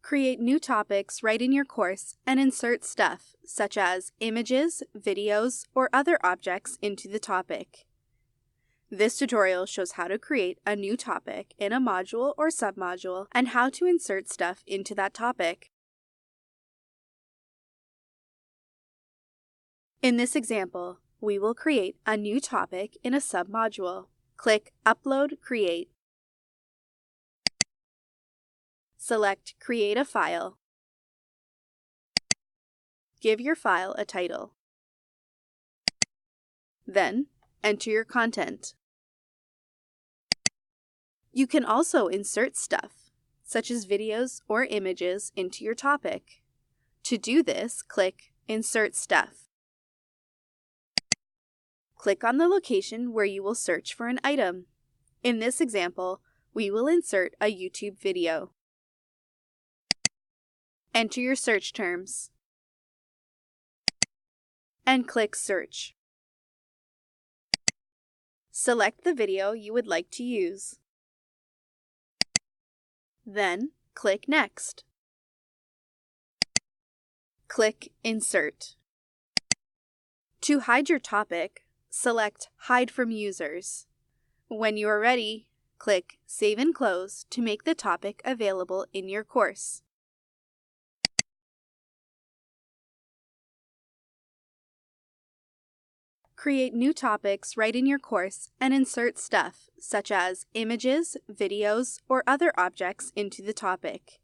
Create new topics right in your course and insert stuff, such as images, videos, or other objects into the topic. This tutorial shows how to create a new topic in a module or submodule and how to insert stuff into that topic. In this example, we will create a new topic in a submodule. Click Upload, Create. Select Create a File. Give your file a title. Then, enter your content. You can also insert stuff, such as videos or images, into your topic. To do this, click Insert Stuff. Click on the location where you will search for an item. In this example, we will insert a YouTube video. Enter your search terms and click Search. Select the video you would like to use. Then, click Next. Click Insert. To hide your topic, select Hide from Users. When you are ready, click Save and Close to make the topic available in your course. Create new topics right in your course and insert stuff, such as images, videos, or other objects into the topic.